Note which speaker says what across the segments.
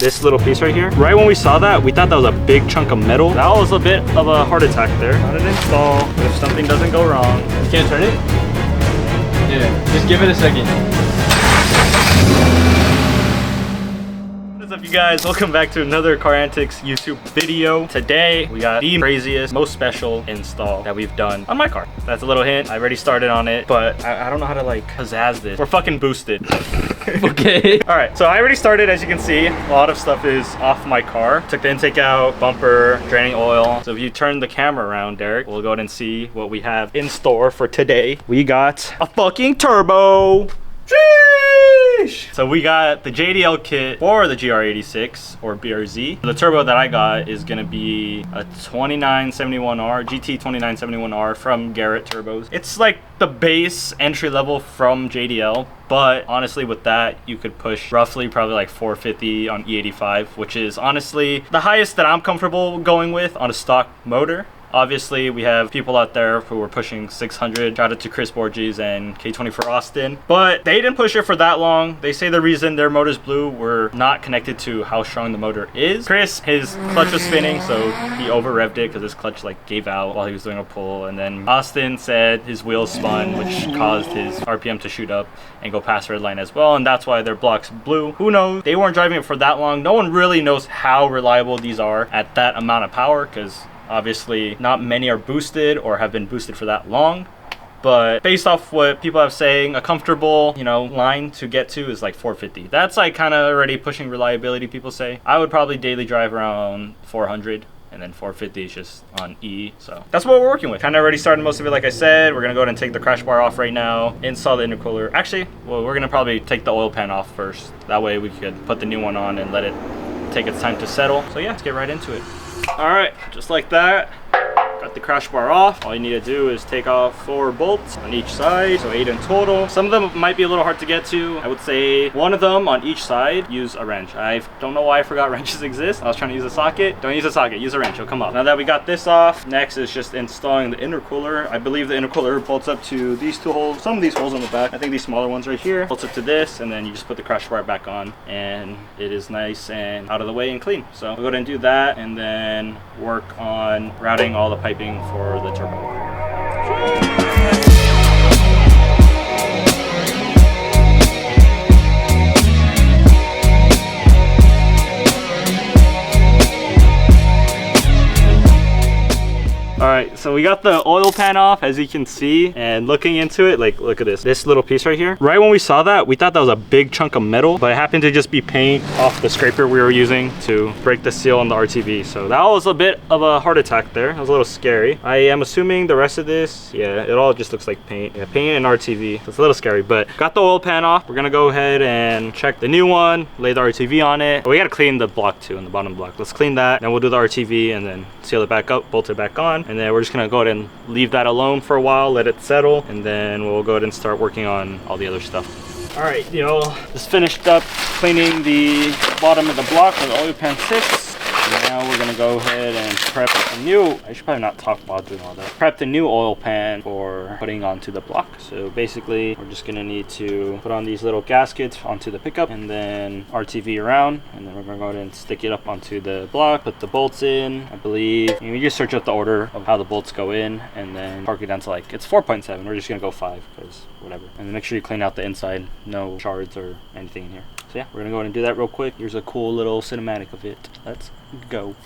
Speaker 1: This little piece right here. Right when we saw that, we thought that was a big chunk of metal. That was a bit of a heart attack there. Not an install if something doesn't go wrong.
Speaker 2: You can't turn it? Yeah, just give it a second.
Speaker 1: What's up, you guys? Welcome back to another Car Antics YouTube video. Today we got the craziest, most special install that we've done on my car. That's a little hint. I already started on it, but I don't know how to like pizzazz this. We're fucking boosted.
Speaker 2: Okay.
Speaker 1: All right, so I already started. As you can see, a lot of stuff is off my car. Took the intake out, bumper, draining oil. So if you turn the camera around, Derek, we'll go ahead and see what we have in store for today. We got a fucking turbo. Sheesh! So we got the JDL kit for the GR86 or BRZ. The turbo that I got is gonna be a 2971R, GT 2971R from Garrett Turbos. It's like the base entry level from JDL, but honestly with that you could push roughly probably like 450 on E85, which is honestly the highest that I'm comfortable going with on a stock motor. Obviously, we have people out there who were pushing 600. Shout out to Chris Borges and K24 Austin. But they didn't push it for that long. They say the reason their motors blew were not connected to how strong the motor is. Chris, his clutch was spinning, so he over-revved it because his clutch like gave out while he was doing a pull. And then Austin said his wheels spun, which caused his RPM to shoot up and go past red line as well. And that's why their blocks blew. Who knows? They weren't driving it for that long. No one really knows how reliable these are at that amount of power because obviously, not many are boosted or have been boosted for that long. But based off what people have saying, a comfortable, line to get to is like 450. That's like kind of already pushing reliability, people say. I would probably daily drive around 400. And then 450 is just on E, so that's what we're working with. Kind of already started most of it, like I said. We're gonna go ahead and take the crash bar off right now, install the intercooler. Actually, well, we're gonna probably take the oil pan off first. That way we could put the new one on and let it take its time to settle. So yeah, let's get right into it. All right, just like that. Got the crash bar off. All you need to do is take off 4 bolts on each side, so 8 in total. Some of them might be a little hard to get to. I would say one of them on each side, use a wrench. I don't know why I forgot wrenches exist. I was trying to use a socket. Don't use a socket, use a wrench, it'll come off. Now that we got this off, next is just installing the intercooler. I believe the intercooler bolts up to these 2 holes, some of these holes on the back. I think these smaller ones right here, bolts up to this, and then you just put the crash bar back on, and it is nice and out of the way and clean. So we'll go ahead and do that, and then work on routing all the piping for the turbo. All right, so we got the oil pan off, as you can see, and looking into it, like, look at this little piece right here. Right when we saw that, we thought that was a big chunk of metal, but it happened to just be paint off the scraper we were using to break the seal on the RTV. So that was a bit of a heart attack there. It was a little scary. I am assuming the rest of this, yeah, it all just looks like paint. Yeah, paint and RTV. So it's a little scary, but got the oil pan off. We're gonna go ahead and check the new one, lay the RTV on it. But we gotta clean the block too, in the bottom block. Let's clean that, then we'll do the RTV and then seal it back up, bolt it back on. And then we're just gonna go ahead and leave that alone for a while, let it settle, and then we'll go ahead and start working on all the other stuff. All right, just finished up cleaning the bottom of the block where the oil pan sits. And now we're gonna go ahead and prep a new, I should probably not talk while doing all that. Prep the new oil pan for putting onto the block. So basically, we're just gonna need to put on these little gaskets onto the pickup and then RTV around. And then we're gonna go ahead and stick it up onto the block, put the bolts in, I believe. And you just search up the order of how the bolts go in and then torque it down to like, it's 4.7. We're just gonna go 5 because whatever. And then make sure you clean out the inside, no shards or anything in here. So yeah, we're gonna go ahead and do that real quick. Here's a cool little cinematic of it. Let's go.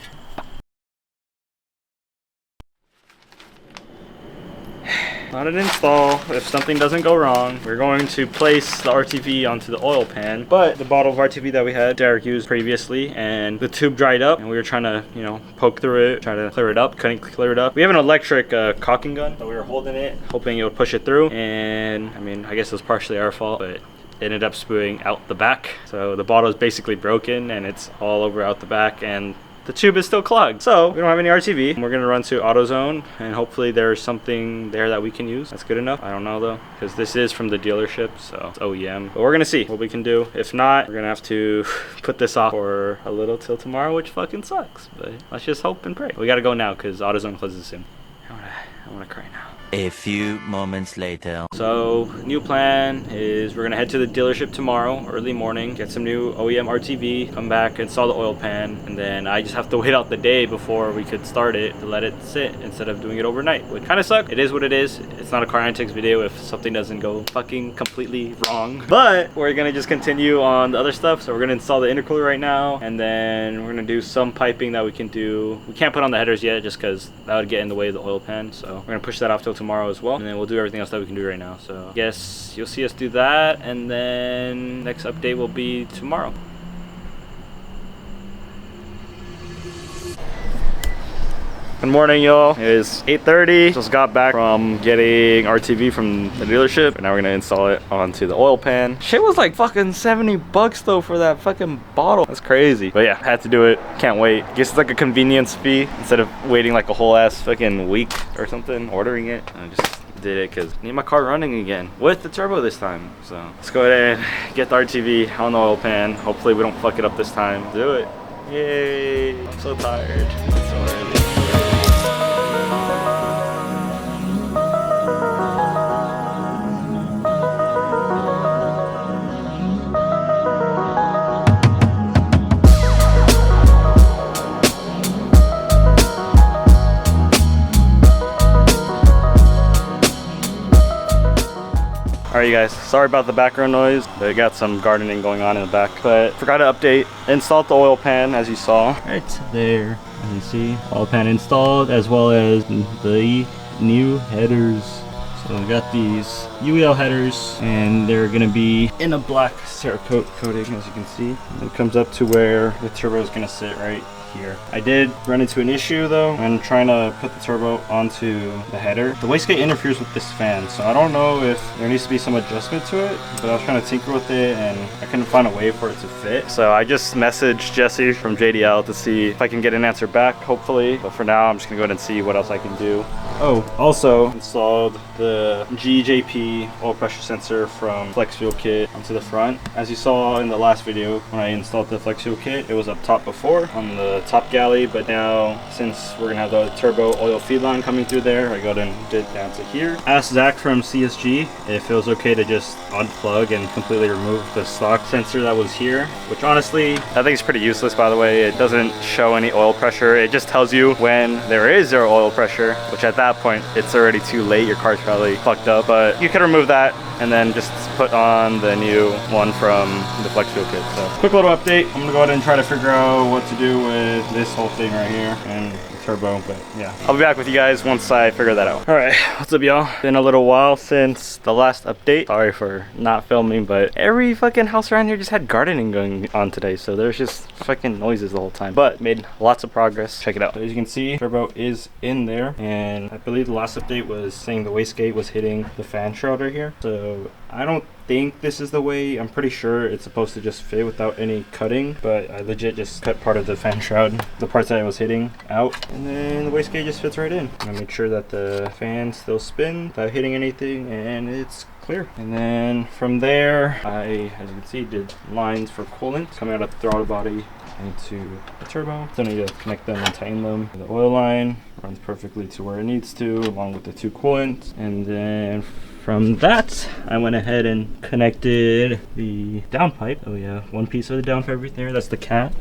Speaker 1: Not an install. If something doesn't go wrong, we're going to place the RTV onto the oil pan. But the bottle of RTV that we had, Derek used previously, and the tube dried up, and we were trying to, poke through it, try to clear it up. Couldn't clear it up. We have an electric caulking gun, so we were holding it, hoping it would push it through. And I mean, I guess it was partially our fault, but it ended up spewing out the back. So the bottle is basically broken, and it's all over out the back, and the tube is still clogged. So we don't have any RTV. We're gonna run to AutoZone and hopefully there's something there that we can use. That's good enough. I don't know though, because this is from the dealership, so it's OEM. But we're gonna see what we can do. If not, we're gonna have to put this off for a little till tomorrow, which fucking sucks. But let's just hope and pray. We gotta go now because AutoZone closes soon. I wanna cry now.
Speaker 3: A few moments later.
Speaker 1: So, new plan is we're gonna head to the dealership tomorrow, early morning, get some new OEM RTV, come back, install the oil pan, and then I just have to wait out the day before we could start it to let it sit instead of doing it overnight, which kind of sucks. It is what it is. It's not a car antics video if something doesn't go fucking completely wrong. But we're gonna just continue on the other stuff. So we're gonna install the intercooler right now, and then we're gonna do some piping that we can do. We can't put on the headers yet just because that would get in the way of the oil pan. So we're gonna push that off till tomorrow as well, and then we'll do everything else that we can do right now. So I guess you'll see us do that, and then next update will be tomorrow. Good morning, y'all. It is 8:30. Just got back from getting RTV from the dealership, and now we're gonna install it onto the oil pan. Shit was like fucking 70 bucks though for that fucking bottle. That's crazy. But yeah, had to do it. Can't wait. Guess it's like a convenience fee instead of waiting like a whole ass fucking week or something ordering it. I just did it because I need my car running again with the turbo this time. So let's go ahead and get the RTV on the oil pan. Hopefully we don't fuck it up this time. Do it. Yay. I'm so tired. It's so early. Alright you guys, sorry about the background noise. I got some gardening going on in the back, but forgot to update. Installed the oil pan as you saw. Right there, as you see, oil pan installed, as well as the new headers. So we got these UEL headers, and they're gonna be in a black Cerakote coating, as you can see. And it comes up to where the turbo is gonna sit right here. I did run into an issue though when trying to put the turbo onto the header. The wastegate interferes with this fan, so I don't know if there needs to be some adjustment to it, but I was trying to tinker with it and I couldn't find a way for it to fit. So I just messaged Jesse from JDL to see if I can get an answer back, hopefully. But for now, I'm just gonna go ahead and see what else I can do. Oh, also installed the GJP oil pressure sensor from Flex Fuel Kit onto the front. As you saw in the last video, when I installed the Flex Fuel Kit, it was up top before on the top galley, but now since we're gonna have the turbo oil feed line coming through there, I go ahead and did it down to here. Asked Zach from CSG if it was okay to just unplug and completely remove the stock sensor that was here, which honestly I think is pretty useless. By the way, it doesn't show any oil pressure. It just tells you when there is zero oil pressure, which at that point it's already too late. Your car's probably fucked up, but you can remove that and then just put on the new one from the Flex Fuel Kit. So quick little update. I'm gonna go ahead and try to figure out what to do with this whole thing right here and the turbo, but yeah, I'll be back with you guys once I figure that out. All right, what's up y'all? Been a little while since the last update. Sorry for not filming, but every fucking house around here just had gardening going on today, so there's just fucking noises the whole time, but made lots of progress. Check it out. So as you can see, turbo is in there, and I believe the last update was saying the wastegate was hitting the fan shroud right here. So I don't think this is the way. I'm pretty sure it's supposed to just fit without any cutting, but I legit just cut part of the fan shroud, the parts that I was hitting, out, and then the wastegate just fits right in. I make sure that the fan still spins without hitting anything, and it's clear. And then from there, I, as you can see, did lines for coolant coming out of the throttle body into the turbo. Still need to connect them and tighten them. The oil line runs perfectly to where it needs to, along with the two coolants. And then from that, I went ahead and connected the downpipe. Oh yeah, one piece of the downpipe right there, that's the cat.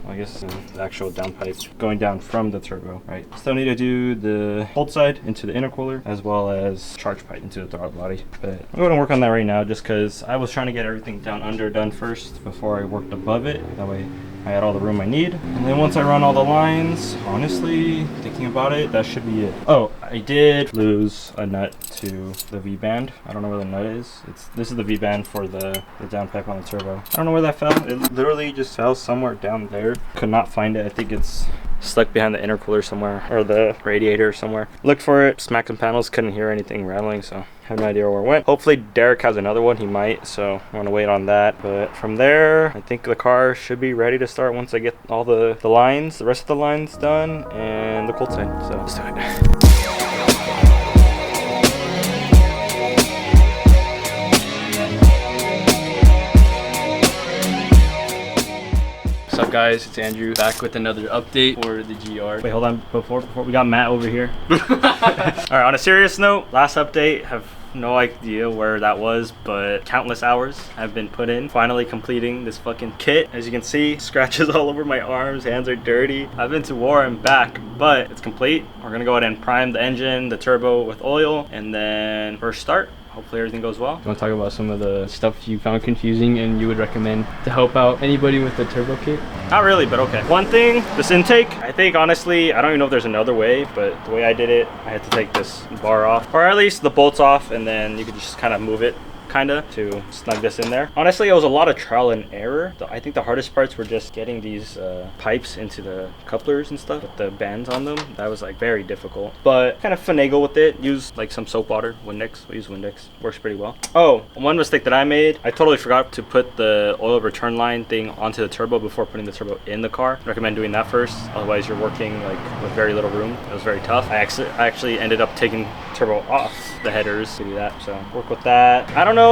Speaker 1: Well, I guess the actual downpipe going down from the turbo, right? Still need to do the hold side into the intercooler, as well as charge pipe into the throttle body. But I'm going to work on that right now just because I was trying to get everything done first before I worked above it. That way I had all the room I need. And then once I run all the lines, honestly, thinking about it, that should be it. Oh, I did lose a nut to the V-band. I don't know where the nut is. This is the V-band for the downpipe on the turbo. I don't know where that fell. It literally just fell somewhere down there. Could not find it. I think it's stuck behind the intercooler somewhere, or the radiator somewhere. Looked for it, smacked some panels, couldn't hear anything rattling, so have no idea where it went. Hopefully Derek has another one. He might, so I want to wait on that. But from there, I think the car should be ready to start once I get all the lines, the rest of the lines done, and the cold side. So let's do it.
Speaker 2: What's up guys, it's Andrew back with another update for the GR.
Speaker 1: Wait, hold on, before we got Matt over here. All right, on a serious note, last update, have no idea where that was, but countless hours have been put in finally completing this fucking kit. As you can see, scratches all over my arms, hands are dirty. I've been to war and back, but it's complete. We're gonna go ahead and prime the engine, the turbo with oil, and then first start. Hopefully everything goes well.
Speaker 2: You want to talk about some of the stuff you found confusing and you would recommend to help out anybody with the turbo kit?
Speaker 1: Not really, but okay. One thing, this intake, I think honestly, I don't even know if there's another way, but the way I did it, I had to take this bar off, or at least the bolts off, and then you could just kind of move it to snug this in there. Honestly, it was a lot of trial and error. I think the hardest parts were just getting these pipes into the couplers and stuff with the bands on them. That was like very difficult, but kind of finagle with it. Use like some soap water, Windex. We use Windex, works pretty well. Oh, one mistake that I made, I totally forgot to put the oil return line thing onto the turbo before putting the turbo in the car. I recommend doing that first, otherwise you're working like with very little room. It was very tough. I actually ended up taking turbo off the headers to do that, so work with that. I don't know,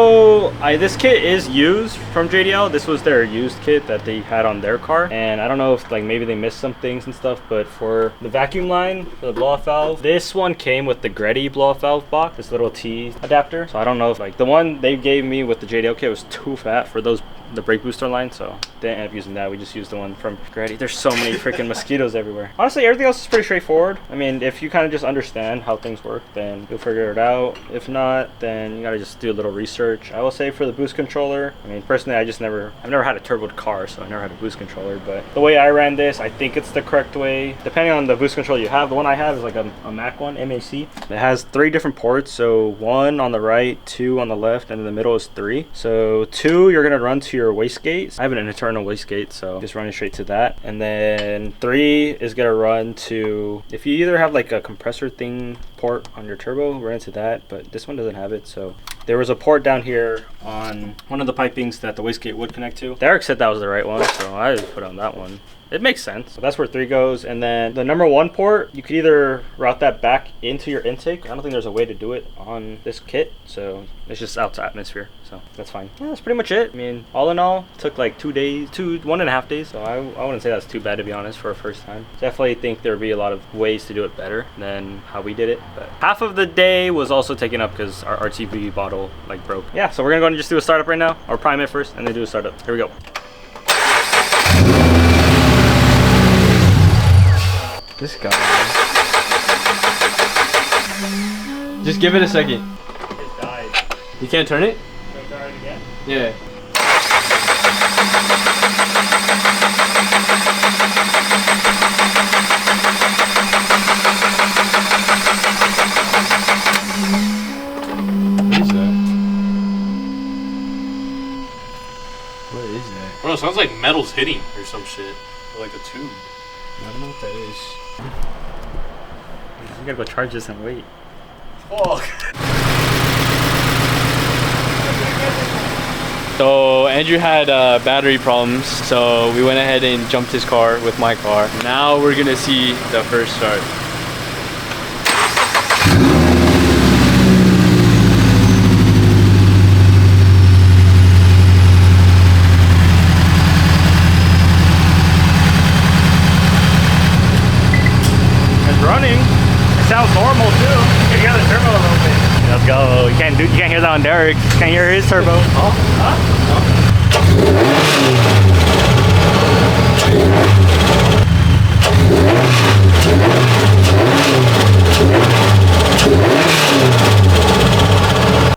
Speaker 1: this kit is used from JDL. This was their used kit that they had on their car, and I don't know if like maybe they missed some things and stuff, but for the vacuum line for the blow-off valve, this one came with the Greddy blow-off valve box, this little T adapter. So I don't know if like the one they gave me with the JDL kit was too fat for the brake booster line, so didn't end up using that. We just used the one from Greddy. There's so many freaking mosquitoes everywhere. Honestly, everything else is pretty straightforward. I mean, if you kind of just understand how things work, then you'll figure it out. If not, then you gotta just do a little research. I will say for the boost controller, I mean, personally, I've never had a turboed car, so I never had a boost controller, but the way I ran this, I think it's the correct way. Depending on the boost controller you have, the one I have is like a Mac one, MAC. It has 3 different ports, so 1 on the right, 2 on the left, and in the middle is 3. So 2, you're gonna run to your wastegate. I have an internal wastegate, so just running straight to that. And then 3 is gonna run to, if you either have like a compressor thing port on your turbo, run into that, but this one doesn't have it. So there was a port down here on one of the pipings that the wastegate would connect to. Derek said that was the right one, so I just put on that one. It makes sense. So that's where 3 goes. And then the number 1 port, you could either route that back into your intake. I don't think there's a way to do it on this kit, so it's just out to atmosphere, so that's fine. Yeah, that's pretty much it. I mean, all in all, it took like 1.5 days, so I wouldn't say that's too bad, to be honest, for a first time. Definitely think there would be a lot of ways to do it better than how we did it, but half of the day was also taken up because our RTV bottle like broke. Yeah, so we're gonna go and just do a startup right now, or prime it first and then do a startup. Here we go.
Speaker 2: This guy. Just give it a second.
Speaker 1: It died.
Speaker 2: You can't turn it?
Speaker 1: Can I try it again?
Speaker 2: Yeah. What is that?
Speaker 4: Bro, it sounds like metal's hitting or some shit. Or like a tube.
Speaker 1: I don't know what that is. We gotta go charge this and wait.
Speaker 4: Fuck.
Speaker 2: So Andrew had battery problems, so we went ahead and jumped his car with my car. Now we're gonna see the first start.
Speaker 1: Running. It sounds normal too. You can hear the turbo a little bit. Let's go. You can't hear that on Derek. You can't hear his turbo.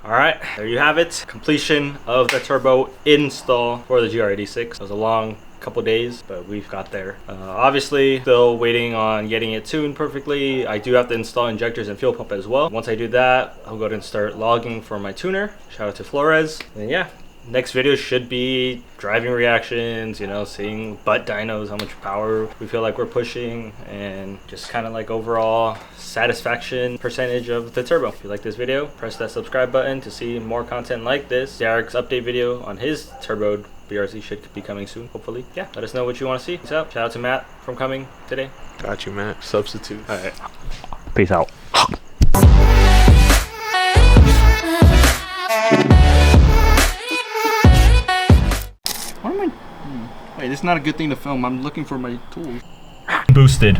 Speaker 1: Alright, there you have it. Completion of the turbo install for the GR86. It was a long couple days, but we've got there. Obviously still waiting on getting it tuned perfectly. I do have to install injectors and fuel pump as well. Once I do that, I'll go ahead and start logging for my tuner. Shout out to Flores. And yeah, next video should be driving reactions, you know, seeing butt dynos, how much power we feel like we're pushing, and just kind of like overall satisfaction percentage of the turbo. If you like this video, press that subscribe button to see more content like this. Derek's update video on his turboed BRZ should be coming soon, hopefully. Yeah, let us know what you want to see. Peace out. Shout out to Matt from coming today.
Speaker 4: Got you, Matt. Substitute.
Speaker 1: All right. Peace out. What am I? Wait, this
Speaker 5: It's not a good thing to film. I'm looking for my tools.
Speaker 1: Boosted.